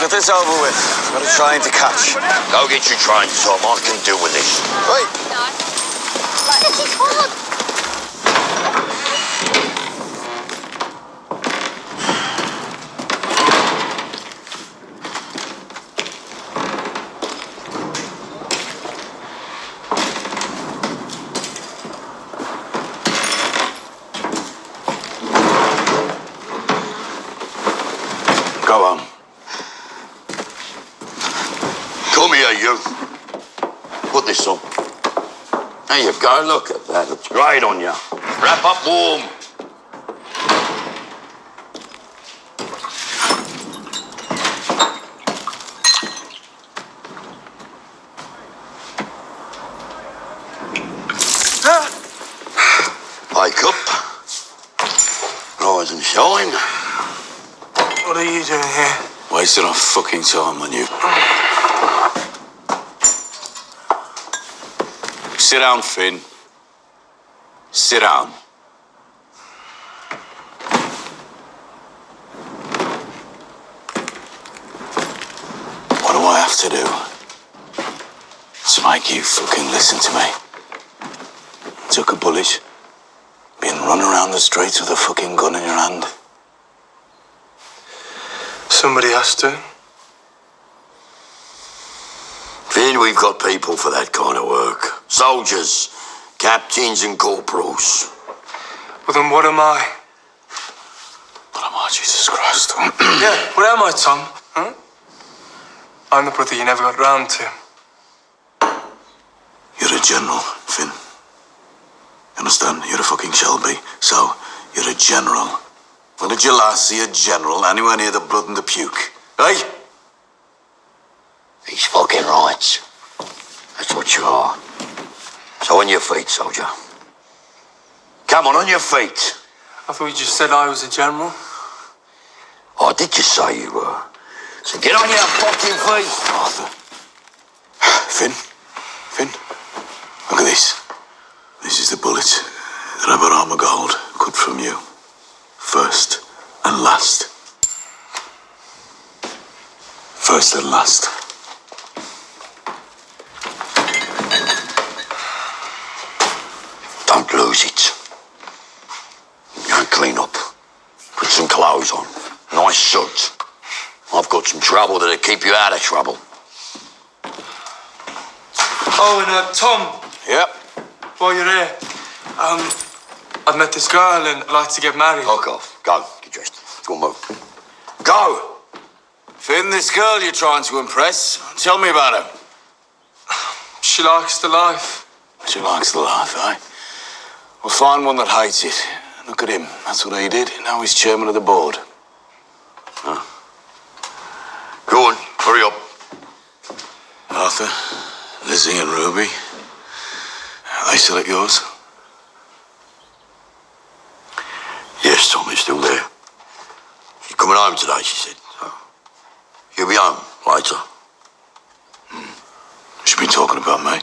get this over with. I've got a train to catch. Go get your train, Tom. I can deal with this. Wait. Go on. Come here, you. Put this on. There you go. Look at that. Looks great on you. Wrap up warm. Wake up. Rise and shine. What are you doing here? Wasting our fucking time on you. Sit down, Finn. Sit down. What do I have to do to make you fucking listen to me? Took a bullet. Been running around the streets with a fucking gun in your hand. Somebody has to. Finn, we've got people for that kind of work. Soldiers, captains and corporals. Well, then what am I? What am I, Jesus Christ? Yeah, what am I, Tom? Huh? I'm the brother you never got round to. You're a general, Finn. Understand? You're a fucking Shelby, so you're a general. When did you last see a general anywhere near the blood and the puke? Eh? He's fucking right. That's what you are. So on your feet, soldier. Come on your feet. I thought you just said I was a general. Oh, did you say you were? So get on your fucking feet. Arthur. Finn, look at this. This is the bullet that I got armor gold cut from you. First and last. First and last. Don't lose it. Go and clean up. Put some clothes on. Nice suit. I've got some trouble that'll keep you out of trouble. Oh, and Tom. Yep. While you're here, I've met this girl and I'd like to get married. Fuck off. Go. Get dressed. Go on, move. Go! Finn, this girl you're trying to impress. Tell me about her. She likes the life. She likes the life, eh? We'll find one that hates it. Look at him. That's what he did. Now he's chairman of the board. Huh? Go on. Hurry up. Arthur, Lizzie and Ruby. Are they still at yours? Yes, Tommy's still there. She's coming home today, she said. She'll be home later. She's been talking about me.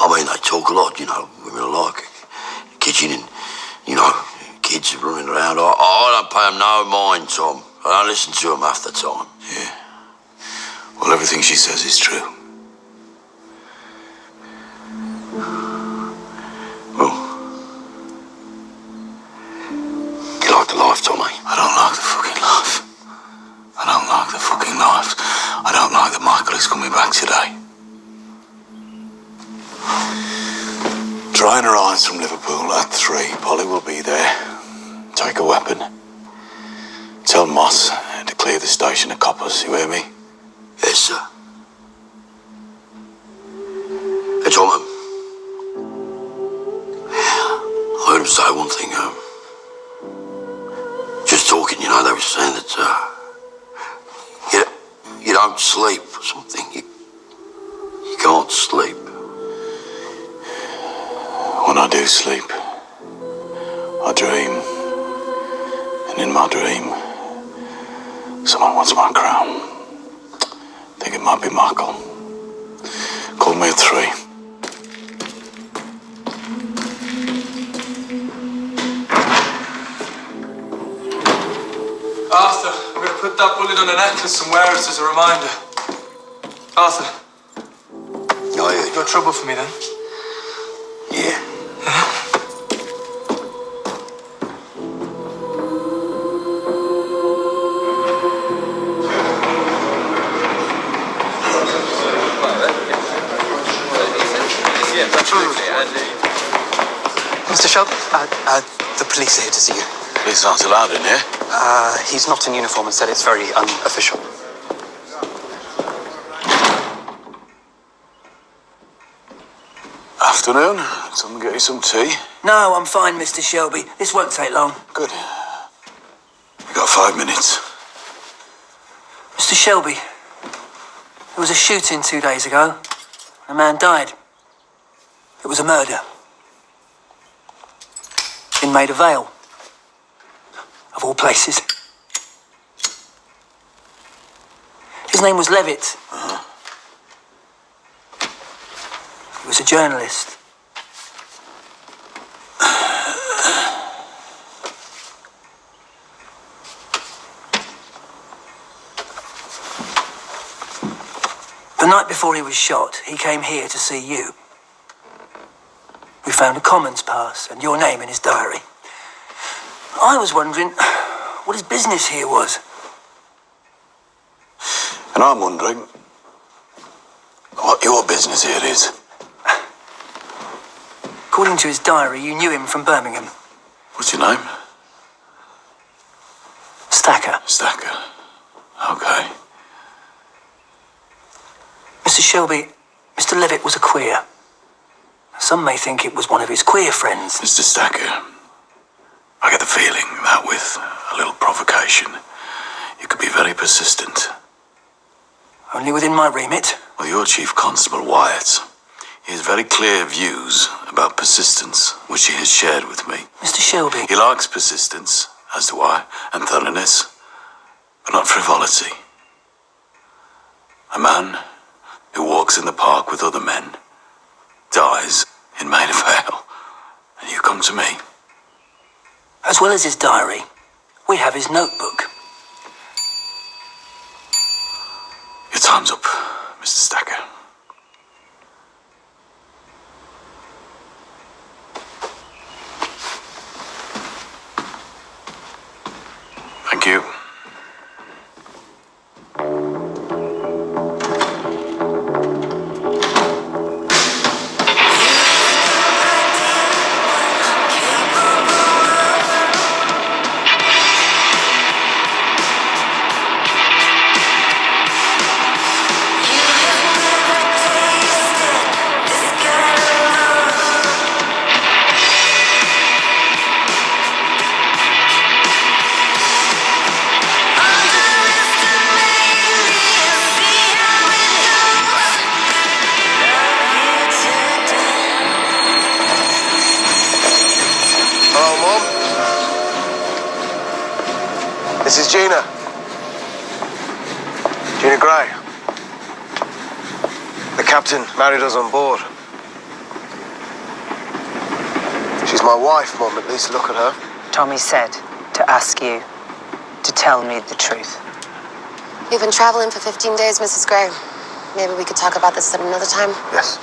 I mean, they talk a lot, you know, women are like kitchen and, you know, kids are running around. I don't pay them no mind, Tom. I don't listen to them half the time. Yeah. Well, everything she says is true. Well, you like the life, Tommy? I don't like the fucking life. I don't like the fucking life. I don't like that Michael is coming back today. Train arrives from Liverpool at 3. Polly will be there. Take a weapon. Tell Moss to clear the station of coppers. You hear me? Yes, sir. Hey, Tom. I heard him say one thing. Just talking, you know, they were saying that you don't sleep or something. You can't sleep. When I do sleep, I dream. And in my dream, someone wants my crown. Think it might be Michael. Call me at 3. Arthur, I'm We're gonna put that bullet on a necklace and wear it as a reminder. Arthur. Oh, yeah. You got trouble for me then? Yeah. Mr. Shelby, the police are here to see you. Police aren't allowed in here. He's not in uniform and said it's very unofficial. Afternoon. Someone get you some tea? No, I'm fine, Mr. Shelby. This won't take long. Good. You got 5 minutes. Mr. Shelby, there was a shooting 2 days ago. A man died. It was a murder. In Maida Vale. Of all places. His name was Levitt. He was a journalist. The night before he was shot, he came here to see you. We found a commons pass and your name in his diary. I was wondering what his business here was. And I'm wondering what your business here is. According to his diary, you knew him from Birmingham. What's your name? Stacker. Stacker. Okay. Mr. Shelby, Mr. Levitt was a queer. Some may think it was one of his queer friends. Mr. Stacker, I get the feeling that with a little provocation, you could be very persistent. Only within my remit. Well, your Chief Constable Wyatt, he has very clear views about persistence, which he has shared with me. Mr. Shelby. He likes persistence, as do I, and thoroughness, but not frivolity. A man who walks in the park with other men dies in Maida Vale, and you come to me. As well as his diary, we have his notebook. Your time's up, Mr. Stacker. Thank you. This is Gina. Gina Gray. The captain married us on board. She's my wife, Mum. At least look at her. Tommy said to ask you to tell me the truth. We've been traveling for 15 days, Mrs. Gray. Maybe we could talk about this at another time. Yes.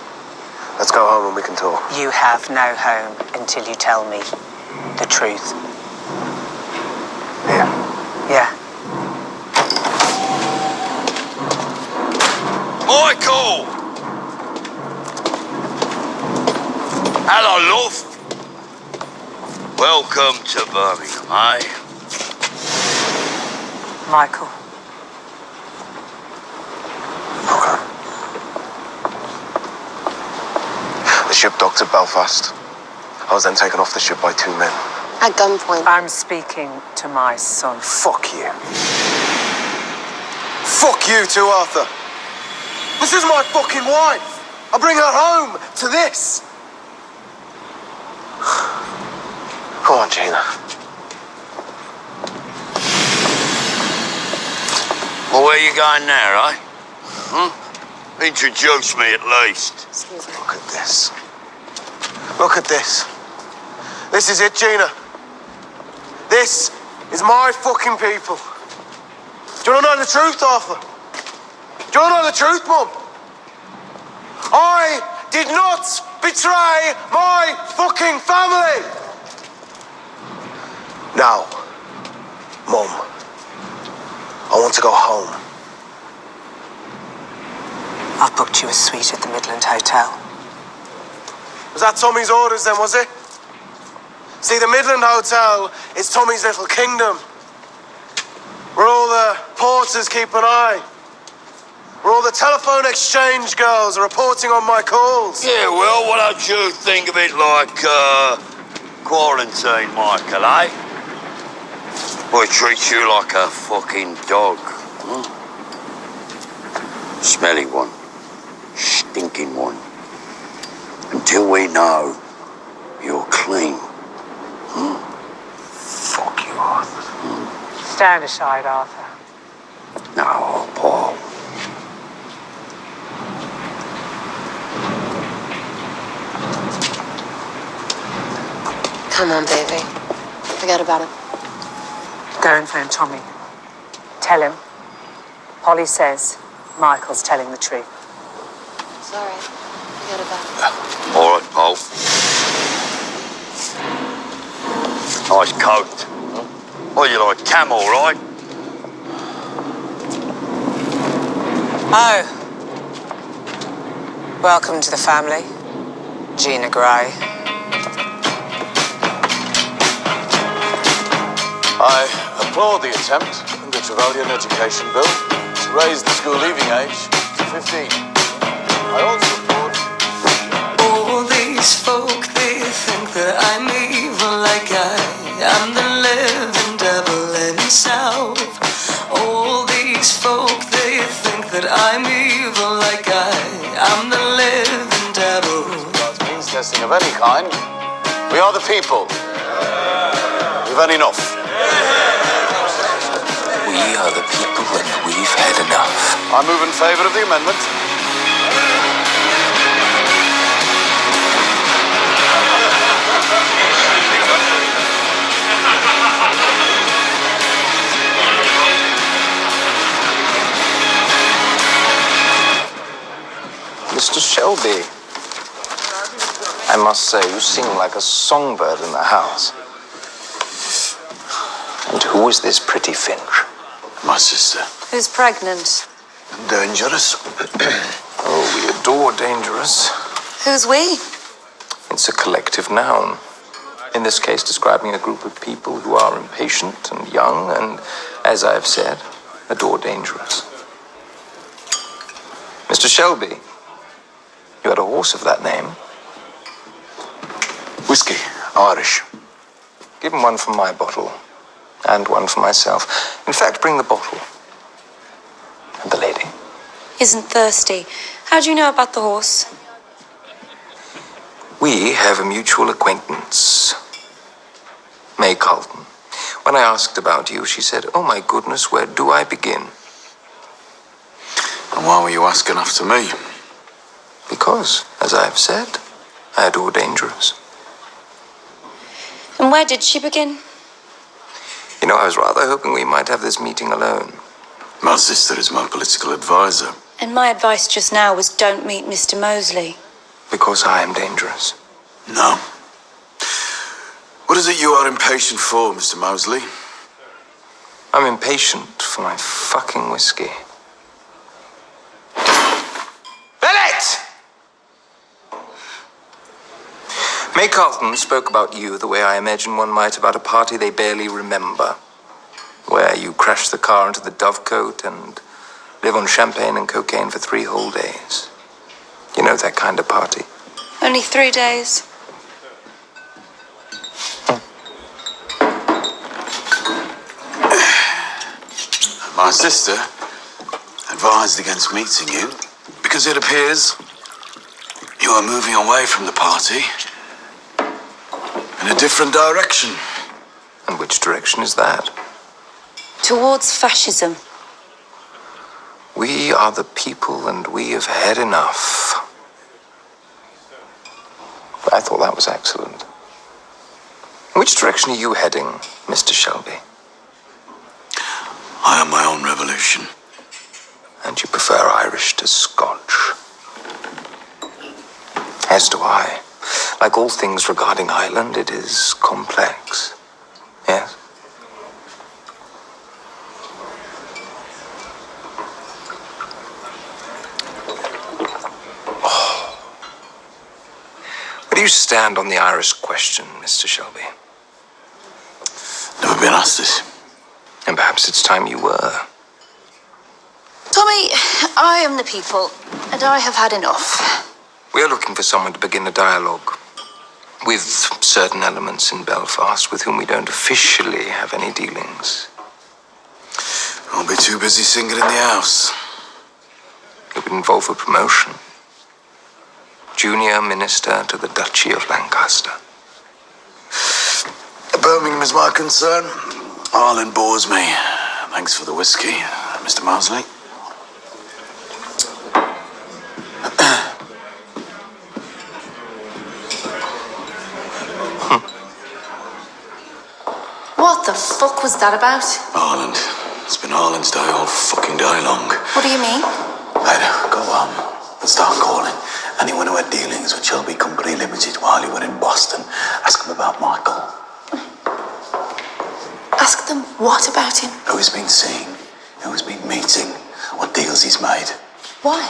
Let's go home and we can talk. You have no home until you tell me the truth. Yeah. Yeah. Michael! Hello, love. Welcome to Birmingham, eh? Michael. Okay. The ship docked at Belfast. I was then taken off the ship by 2 men. At gunpoint. I'm speaking to my son. Fuck you. Fuck you too, Arthur. This is my fucking wife. I bring her home to this. Go on, Gina. Well, where you going now, eh? Introduce me at least. Excuse me. Look at this. Look at this. This is it, Gina. This is my fucking people. Do you want to know the truth, Arthur? Do you want to know the truth, Mum? I did not betray my fucking family! Now, Mum, I want to go home. I've booked you a suite at the Midland Hotel. Was that Tommy's orders then, was it? See, the Midland Hotel is Tommy's little kingdom, where all the porters keep an eye, where all the telephone exchange girls are reporting on my calls. Yeah, well, why don't you think of it like, quarantine, Michael, eh? Boy treats you like a fucking dog. Huh? Smelly one. Stinking one. Until we know you're clean. Huh? Fuck you, Arthur. Stand aside, Arthur. No, Paul. Come on, baby. Forget about it. Go and phone Tommy. Tell him. Polly says Michael's telling the truth. It's all right. Forget about it. All right, Paul. Nice coat. Well, you like camel, right? Oh. Welcome to the family, Gina Gray. I applaud the attempt in the Trevelyan Education Bill to raise the school leaving age to 15. I also applaud... All these folk, they think that I'm evil, like I am the living devil himself. All these folk, they think that I'm evil, like I am the living devil. God's means testing of any kind. We are the people. We've had enough. We are the people and we've had enough. I move in favour of the amendment. Mr. Shelby, I must say, you sing like a songbird in the house. And who is this pretty finch? My sister. Who's pregnant? Dangerous. Oh, we adore dangerous. Who's we? It's a collective noun. In this case, describing a group of people who are impatient and young and, as I have said, adore dangerous. Mr. Shelby, you had a horse of that name. Whiskey. Irish. Give him one from my bottle. And one for myself. In fact, bring the bottle. And the lady. Isn't thirsty. How do you know about the horse? We have a mutual acquaintance. May Carlton. When I asked about you, she said, "Oh my goodness, where do I begin?" And why were you asking after me? Because, as I have said, I adore dangerous. And where did she begin? You know, I was rather hoping we might have this meeting alone. My sister is my political advisor. And my advice just now was don't meet Mr. Mosley. Because I am dangerous. No. What is it you are impatient for, Mr. Mosley? I'm impatient for my fucking whiskey. Bennett! May Carlton spoke about you the way I imagine one might about a party they barely remember, where you crash the car into the Dovecote and live on champagne and cocaine for 3 whole days. You know, that kind of party. Only 3 days. My sister advised against meeting you because it appears you are moving away from the party in a different direction. And which direction is that? Towards fascism. We are the people and we have had enough. I thought that was excellent. In which direction are you heading, Mr. Shelby? I am my own revolution. Irishman. And you prefer Irish to Scotch. As do I. Like all things regarding Ireland, it is complex. Yes? Where do you stand on the Irish question, Mr. Shelby? Never been asked it. And perhaps it's time you were. Tommy, I am the people, and I have had enough. We are looking for someone to begin a dialogue with certain elements in Belfast with whom we don't officially have any dealings. I'll be too busy singing in the house. It would involve a promotion. Junior Minister to the Duchy of Lancaster. Birmingham is my concern. Ireland bores me. Thanks for the whiskey, Mr. Mosley. What the fuck was that about? Ireland. It's been Ireland's day all fucking day long. What do you mean? I'd go home and start calling anyone who had dealings with Shelby Company Limited while you were in Boston. Ask them about Michael. Ask them what about him? Who he's been seeing, who he's been meeting, what deals he's made. Why?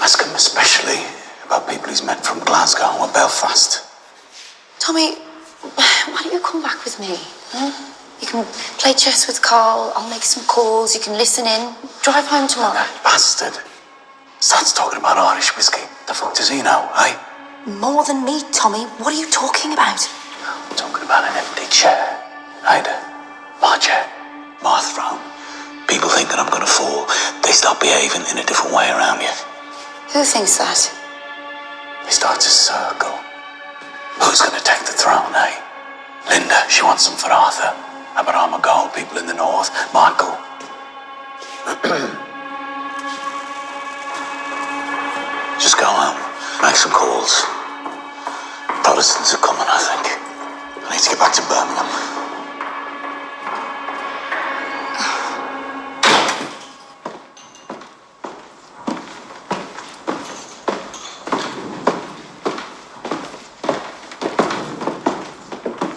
Ask him especially about people he's met from Glasgow or Belfast. Tommy, why don't you come back with me? You can play chess with Carl, I'll make some calls, you can listen in. Drive home tomorrow. That bastard starts talking about Irish whiskey. The fuck does he know, eh? More than me, Tommy. What are you talking about? I'm talking about an empty chair. Ada, my chair, my throne. People thinking I'm gonna fall, they start behaving in a different way around you. Who thinks that? They start to circle. Who's gonna take the throne, eh? Linda, she wants some for Arthur. How about Armagol, people in the north? Michael. Just go home, make some calls. Protestants are coming, I think. I need to get back to Birmingham.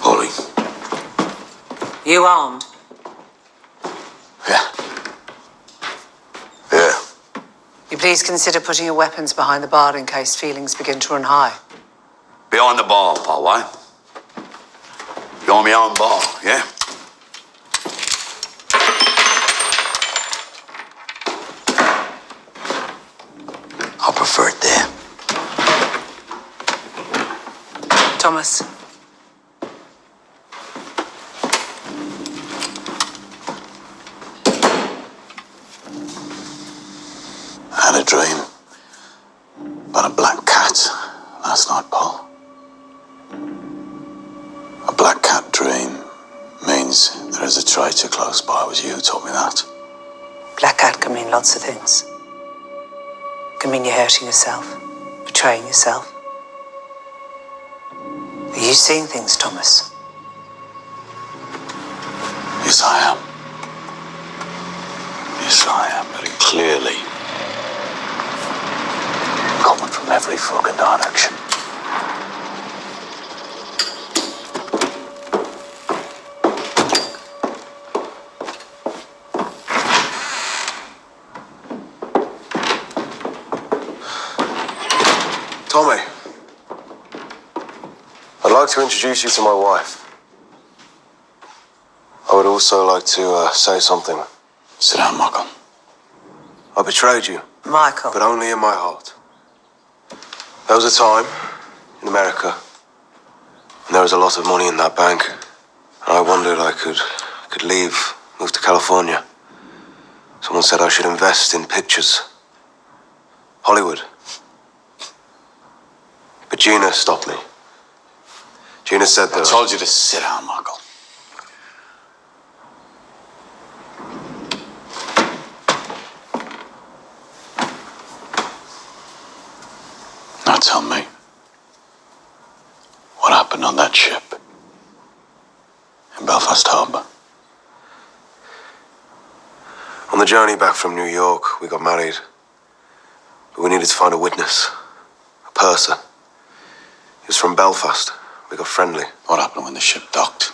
Polly. You armed? Yeah. Yeah. You please consider putting your weapons behind the bar in case feelings begin to run high. Behind the bar, Paul, why? Behind my own bar, yeah? I prefer it there. Thomas. I had a dream about a black cat last night, Paul. A black cat dream means there is a traitor close by. It was you who taught me that. Black cat can mean lots of things. It can mean you're hurting yourself, betraying yourself. Are you seeing things, Thomas? Yes, I am. Yes, I am, very clearly. Coming from every fucking direction. Tommy, I'd like to introduce you to my wife. I would also like to say something. Sit down, Michael. I betrayed you, Michael. but only in my heart. There was a time in America, and there was a lot of money in that bank, and I wondered I could leave, move to California. Someone said I should invest in pictures, Hollywood. But Gina stopped me. Gina said that... I told you to sit down, Michael. Now tell me, what happened on that ship in Belfast Harbour? On the journey back from New York, we got married. But we needed to find a witness. A purser. He was from Belfast. We got friendly. What happened when the ship docked?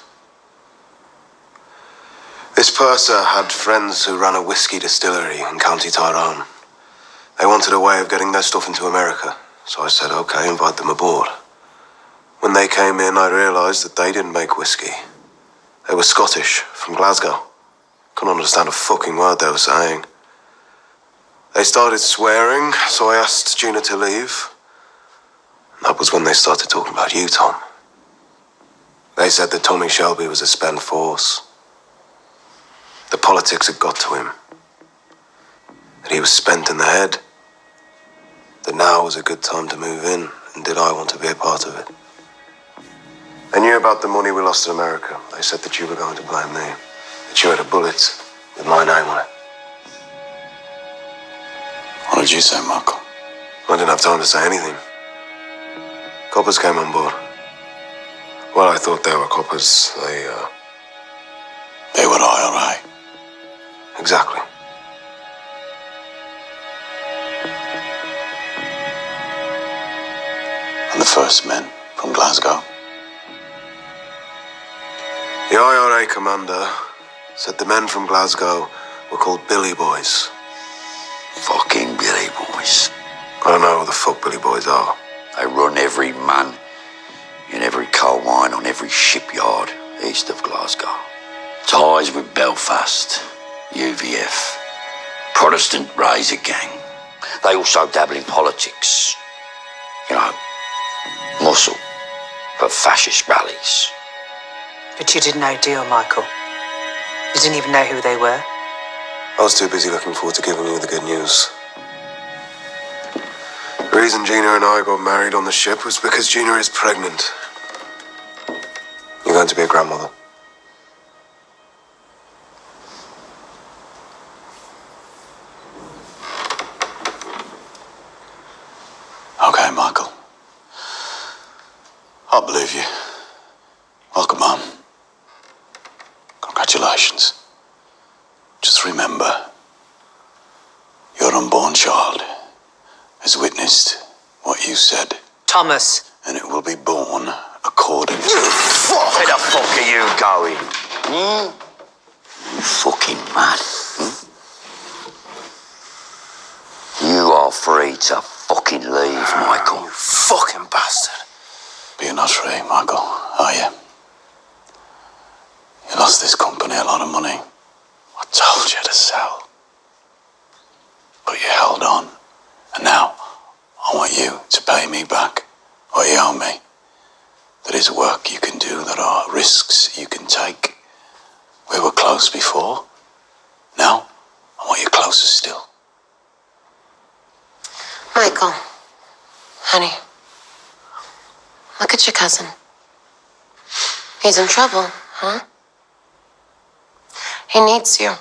This purser had friends who ran a whiskey distillery in County Tyrone. They wanted a way of getting their stuff into America. So I said, okay, invite them aboard. When they came in, I realised that they didn't make whiskey. They were Scottish, from Glasgow. Couldn't understand a fucking word they were saying. They started swearing, so I asked Gina to leave. And that was when they started talking about you, Tom. They said that Tommy Shelby was a spent force. The politics had got to him. That he was spent in the head. That now was a good time to move in, and did I want to be a part of it? They knew about the money we lost in America. They said that you were going to blame me. That you had a bullet with my name on it. What did you say, Michael? I didn't have time to say anything. Coppers came on board. Well, I thought they were coppers. They were IRA. Exactly. And the first men from Glasgow? The IRA commander said the men from Glasgow were called Billy Boys. Fucking Billy Boys. I don't know who the fuck Billy Boys are. They run every man in every coal mine on every shipyard east of Glasgow. Ties with Belfast, UVF, Protestant Razor Gang. They also dabble in politics. You know, muscle for fascist rallies. But you did no deal, Michael. You didn't even know who they were. I was too busy looking forward to giving you the good news. The reason Gina and I got married on the ship was because Gina is pregnant. You're going to be a grandmother. Okay, Michael. I believe you. Welcome home. Congratulations. Just remember, your unborn child has witnessed what you said. Thomas. And it will be born according to... Where the fuck are you going? You fucking mad? You are free to fucking leave, Michael. You fucking bastard. But you're not free, Michael, are you? You lost this company a lot of money. I told you to sell. But you held on. And now, I want you to pay me back what you owe me. There is work you can do, there are risks you can take. We were close before. Now, I want you closer still. Michael, honey, look at your cousin. He's in trouble, huh? He needs you.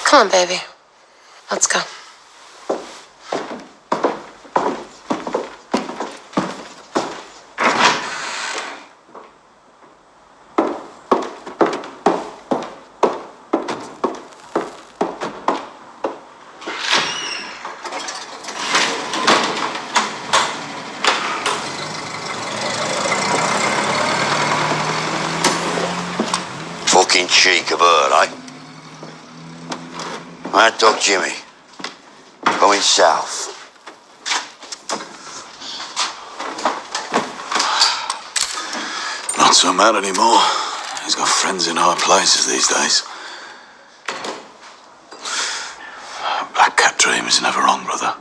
Come on, baby. Let's go. Fucking cheek of her, eh? Mad Dog Jimmy. Going south. Not so mad anymore. He's got friends in high places these days. Black Cat Dream is never wrong, brother.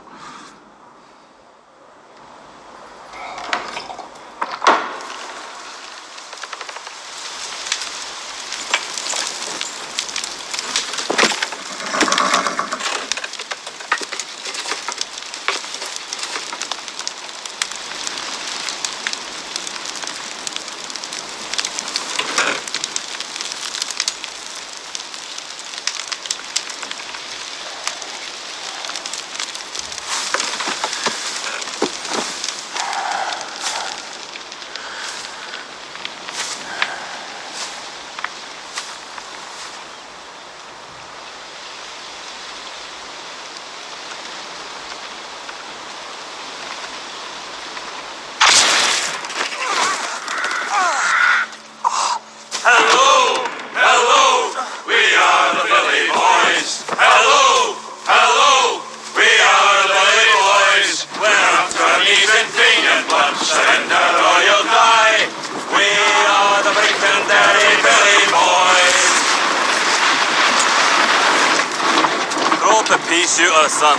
pea-shooter, son.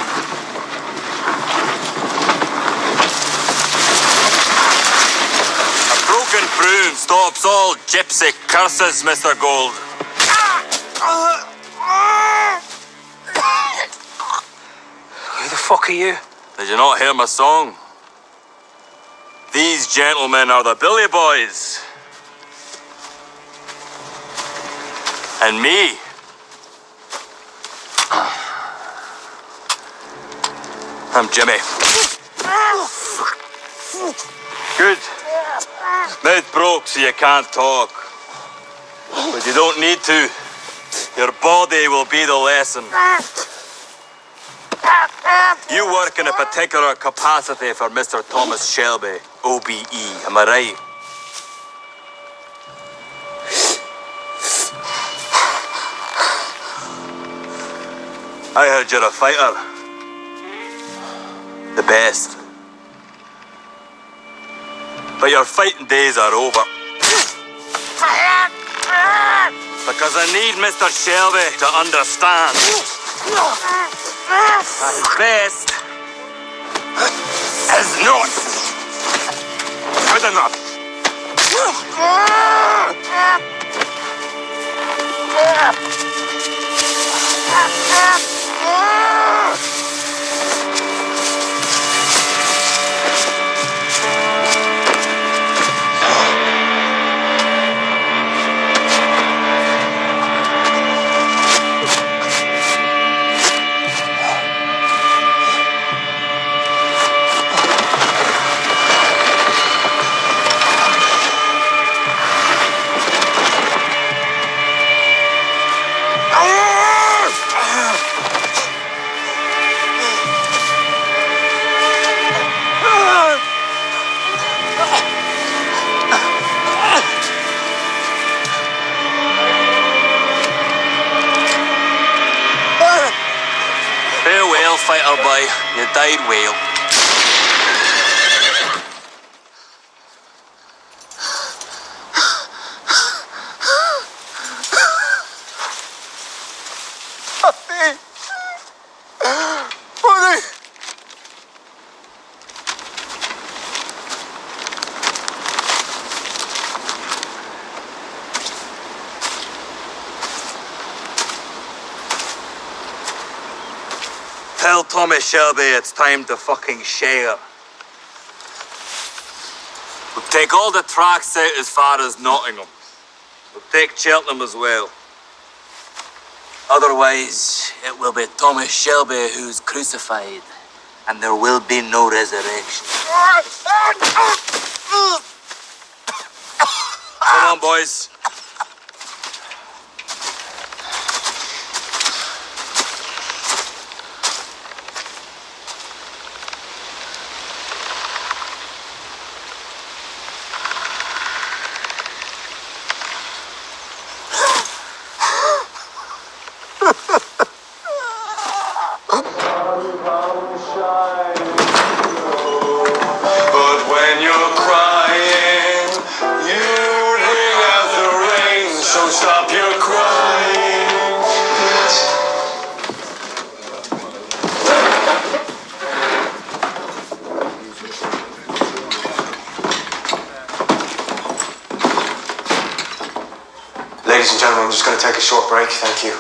A broken broom stops all gypsy curses, Mr. Gold. Who the fuck are you? Did you not hear my song? These gentlemen are the Billy Boys. And me. I'm Jimmy. Good. Mouth broke so you can't talk. But you don't need to. Your body will be the lesson. You work in a particular capacity for Mr. Thomas Shelby, OBE, am I right? I heard you're a fighter. The best. But your fighting days are over. Because I need Mr. Shelby to understand. At best is not good enough. Farewell, fighter boy. You died well. Tell Tommy Shelby it's time to fucking share. We'll take all the tracks out as far as Nottingham. We'll take Cheltenham as well. Otherwise, it will be Thomas Shelby who's crucified, and there will be no resurrection. Come on, boys. Ladies and gentlemen, I'm just going to take a short break. Thank you.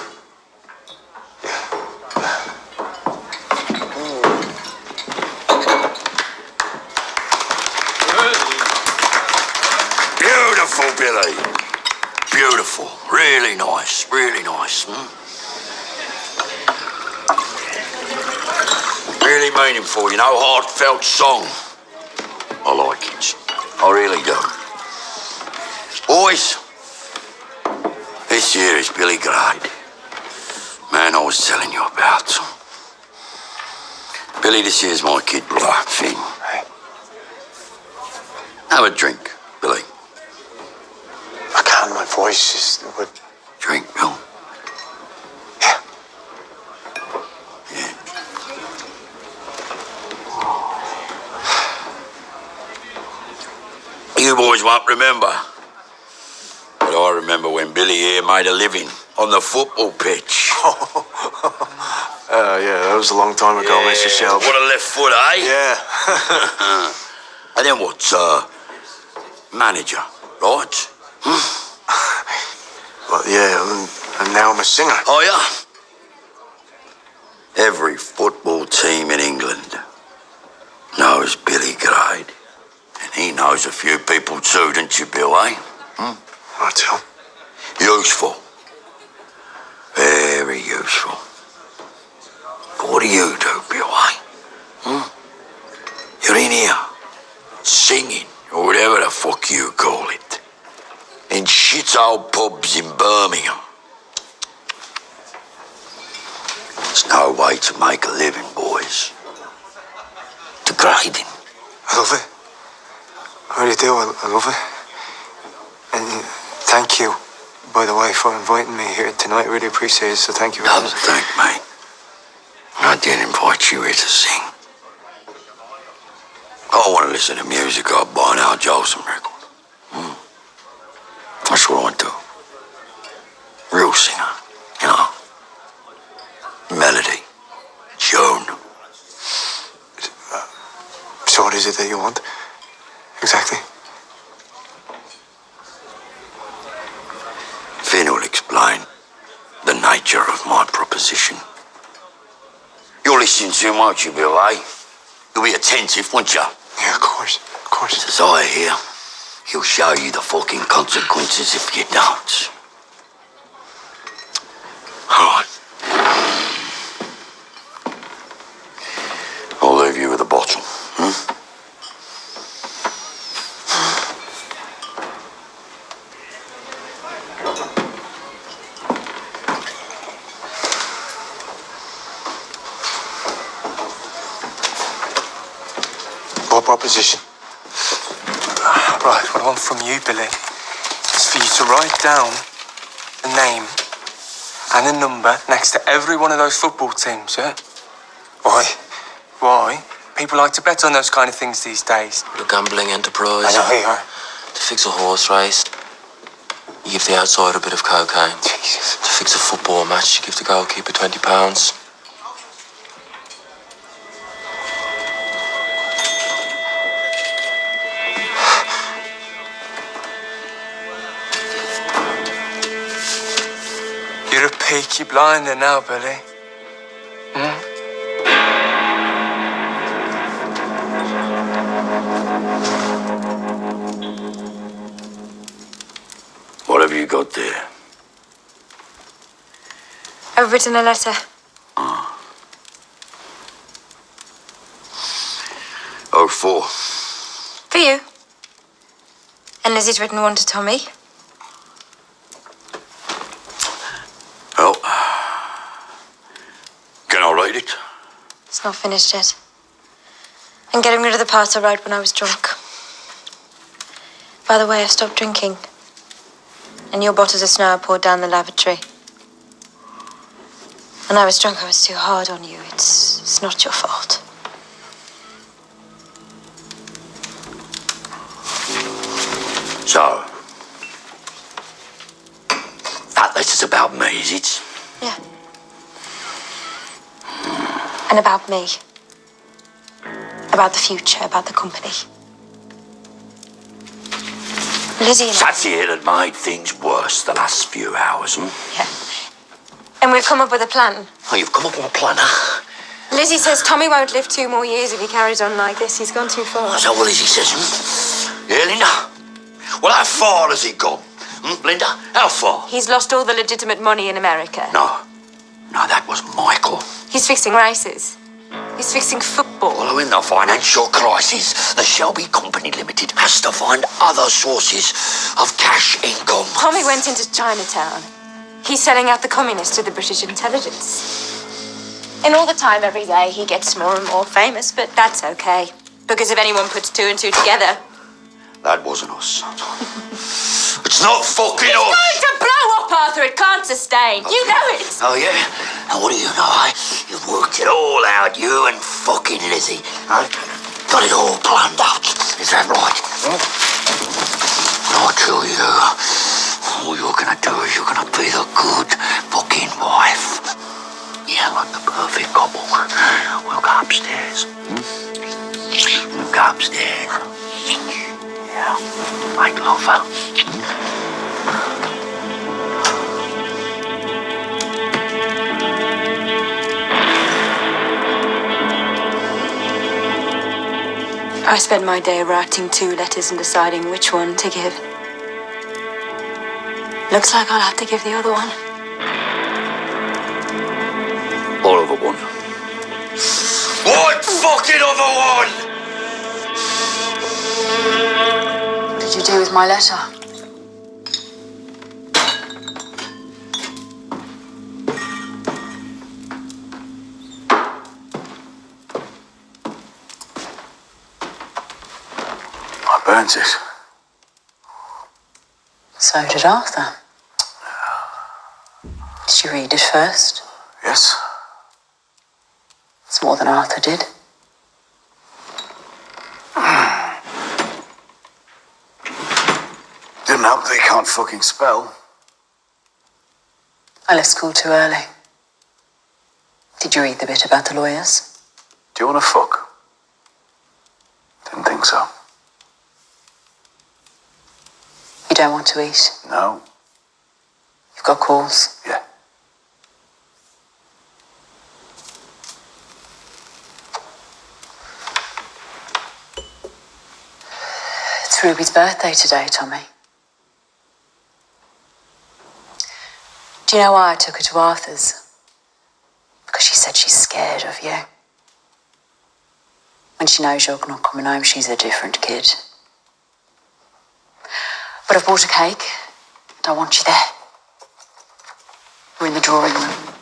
Beautiful, Billy. Beautiful. Really nice. Really nice. Really meaningful, you know, heartfelt song. I like it. I really do. Boys, this here is Billy Grade. Man I was telling you about. Billy, this here's my kid brother, Finn. Hey. Have a drink, Billy. I can't, my voice just would... Drink, Bill. Yeah. Yeah. You boys won't remember. But I remember when Billy here made a living on the football pitch. Yeah, that was a long time ago, Mr. Shelby. What a left foot, eh? Yeah. And then what, manager, right? Well, yeah, and now I'm a singer. Oh, yeah? Every football team in England knows Billy Grade. And he knows a few people too, don't you, Bill, eh? I tell. Useful. Very useful. But what do you do, Bill, eh? You're in here, singing, or whatever the fuck you call it, in shit-hole pubs in Birmingham. There's no way to make a living, boys. Degrading. I love it. I really do. I love it. And thank you, by the way, for inviting me here tonight. I really appreciate it, so thank you. Don't thank me. I didn't invite you here to sing. I want to listen to music. I'll buy an Al Jolson record. That's what I do. Real singer, you know. Melody. Tune. So what is it that you want? Exactly. Finn will explain the nature of my proposition. You'll listen to him, won't you, Bill, eh? You'll be attentive, won't you? Yeah, of course. Of course. As I hear, he'll show you the fucking consequences if you don't. All right. I'll leave you with a bottle, What proposition? Right, what I want from you, Billy, is for you to write down a name and a number next to every one of those football teams, yeah? Why? Why? People like to bet on those kind of things these days. A gambling enterprise. I know who you are. To fix a horse race, you give the outsider a bit of cocaine. Jesus. To fix a football match, you give the goalkeeper £20. You're a Peaky blinder now, Billy. What have you got there? I've written a letter. Oh, 4. For you. And Lizzie's written one to Tommy. Well, can I read it? It's not finished yet. I'm getting rid of the parts I wrote when I was drunk. By the way, I stopped drinking. And your bottles of snow I poured down the lavatory. When I was drunk, I was too hard on you. It's not your fault. So, that letter's about me, is it? Yeah. And about me. About the future, about the company. Lizzie and That's it that made things worse the last few hours, Yeah. And we've come up with a plan. Oh, you've come up with a plan, huh? Lizzie says Tommy won't live 2 more years if he carries on like this. He's gone too far. That's what Lizzie says, Yeah, Linda? Well, how far has he gone? Linda, how far? He's lost all the legitimate money in America. No, that was Michael. He's fixing races. He's fixing football. Well, in the financial crisis, the Shelby Company Limited has to find other sources of cash income. Tommy went into Chinatown. He's selling out the communists to the British intelligence. And all the time, every day, he gets more and more famous, but that's okay. Because if anyone puts 2 and 2 together... That wasn't us. It's not fucking us! It's going to blow up, Arthur. It can't sustain. You know it. Oh, yeah? And what do you know, You've worked it all out, you and fucking Lizzie. Got it all planned out. Is that right? I tell you, all you're gonna do is you're gonna be the good fucking wife. Yeah, like the perfect I spend my day writing 2 letters and deciding which one to give. Looks like I'll have to give the other one. What other one? What fucking other one? What did you do with my letter? I burnt it. So did Arthur. Did you read it first? Yes. It's more than Arthur did. Didn't help that he can't fucking spell. I left school too early. Did you read the bit about the lawyers? Do you want to fuck? Didn't think so. You don't want to eat? No. You've got calls? Yeah. It's Ruby's birthday today, Tommy. Do you know why I took her to Arthur's? Because she said she's scared of you. When she knows you're not coming home, she's a different kid. But I've bought a cake. And I want you there. We're in the drawing room.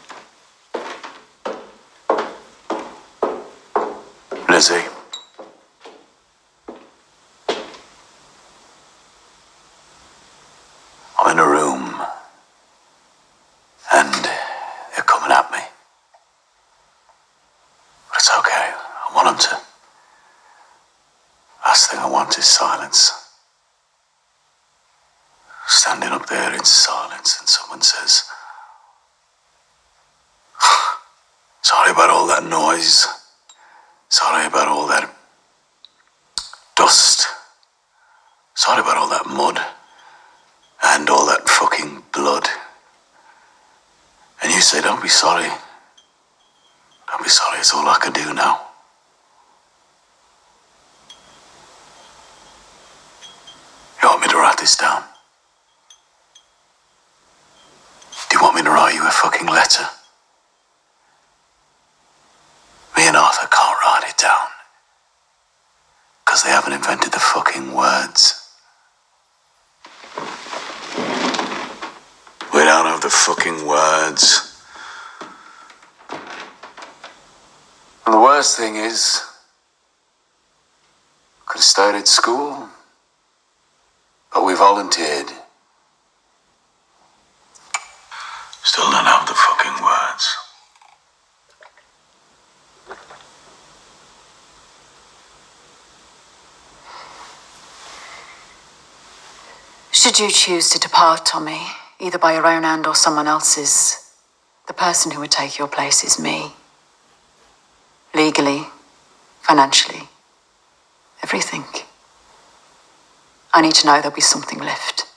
Lizzie. I'm in a room. And they're coming at me. But it's okay. I want them to. Last thing I want is silence. Standing up there in silence and someone says, sorry about all that noise. Sorry about all that dust. Sorry about all that mud. And all that fucking blood. And you say, don't be sorry. Don't be sorry, it's all I can do now. You want me to write this down? Do you want me to write you a fucking letter? Me and Arthur can't write it down. Because they haven't invented the fucking words. We don't have the fucking words. And the worst thing is, could have stayed at school, but we volunteered. Still don't have the fucking words. Should you choose to depart, Tommy, either by your own hand or someone else's, the person who would take your place is me. Legally, financially, everything. I need to know there'll be something left.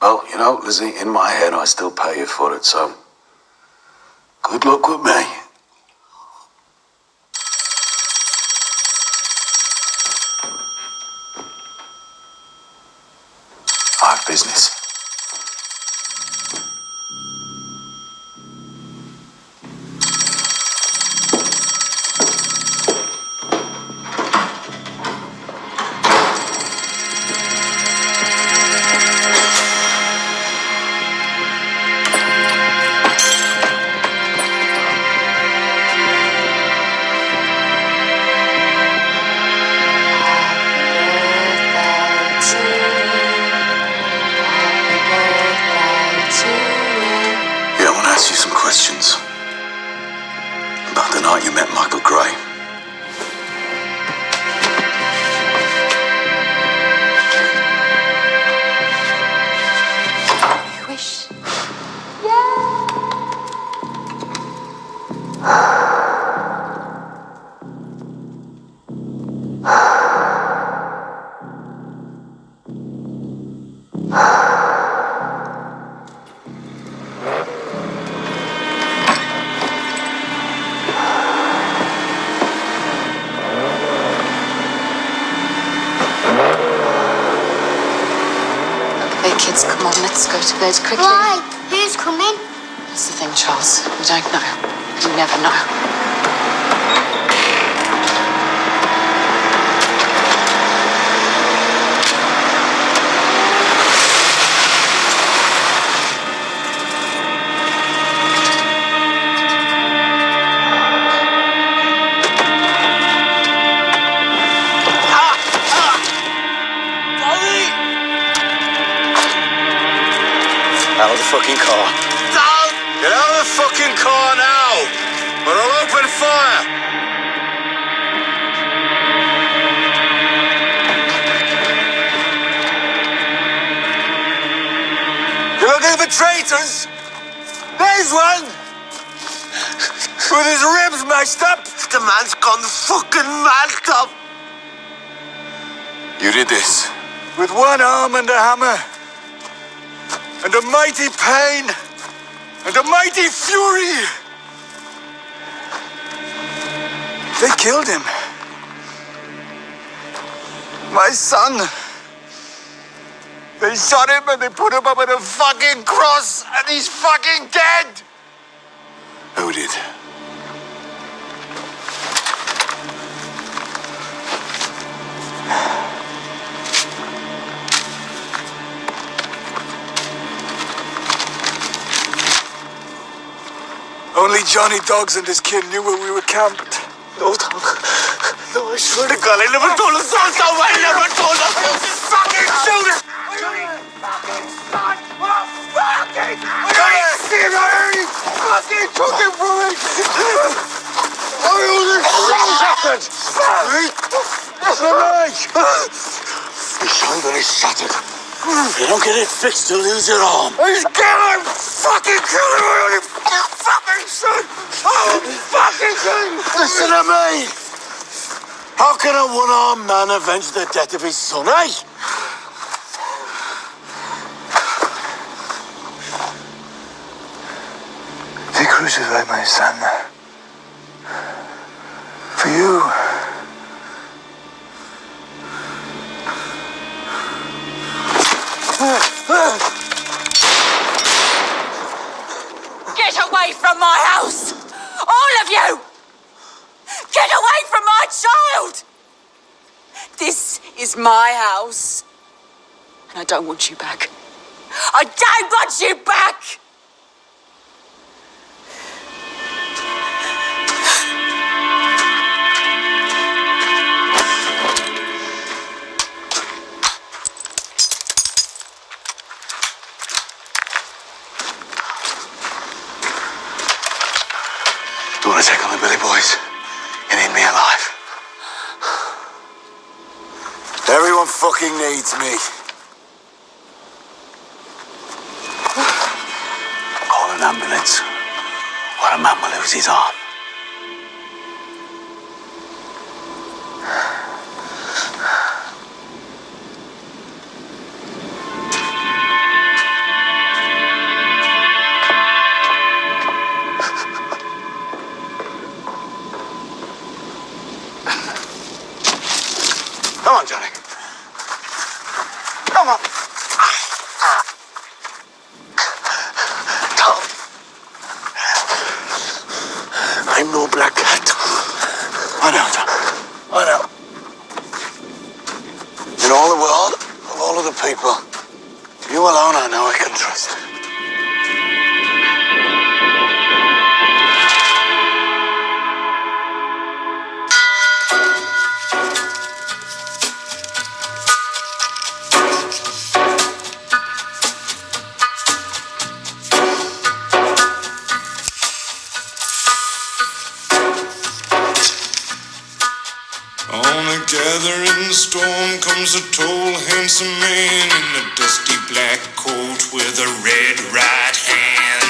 Well, you know, Lizzie, in my head I still pay you for it, so good luck with me. I have business. About the night you met Michael Gray. You wish. Let's go to bed quickly. Why? Who's coming? That's the thing, Charles. We don't know. You never know. Out of the fucking car. Down! Get out of the fucking car now! Or I'll open fire! You're looking for traitors? There's one! With his ribs mashed up! The man's gone fucking mad up! You did this? With one arm and a hammer. And a mighty pain, and a mighty fury. They killed him. My son. They shot him and they put him up on a fucking cross, and he's fucking dead. Who did? Only Johnny Dogs and his kid knew where we were camped. No, Tom. No, I swear to God, I never told us all, Tom. I never told us. You fucking shoot it! Fucking son! Oh, fucking! I heard him! Fucking took him from me! I only shattered! Listen, Mike! His shoulder is shattered. If you don't get it fixed, you'll lose your arm. He's gonna fucking kill him! Fucking son! Oh, fucking son! Listen to me! How can a one-armed man avenge the death of his son, eh? They crucified my son. For you. Get away from my house! All of you! Get away from my child! This is my house. And I don't want you back. I don't want you back! You want to take on the Billy Boys? You need me alive. Everyone fucking needs me. Call an ambulance, or a man will lose his arm. Come on, Johnny. Come on. Tom. I'm no black cat. I know, Tom. I know. In all the world, of all of the people, you alone I know I can trust. On a gathering storm comes a tall, handsome man in a dusty black coat with a red right hand.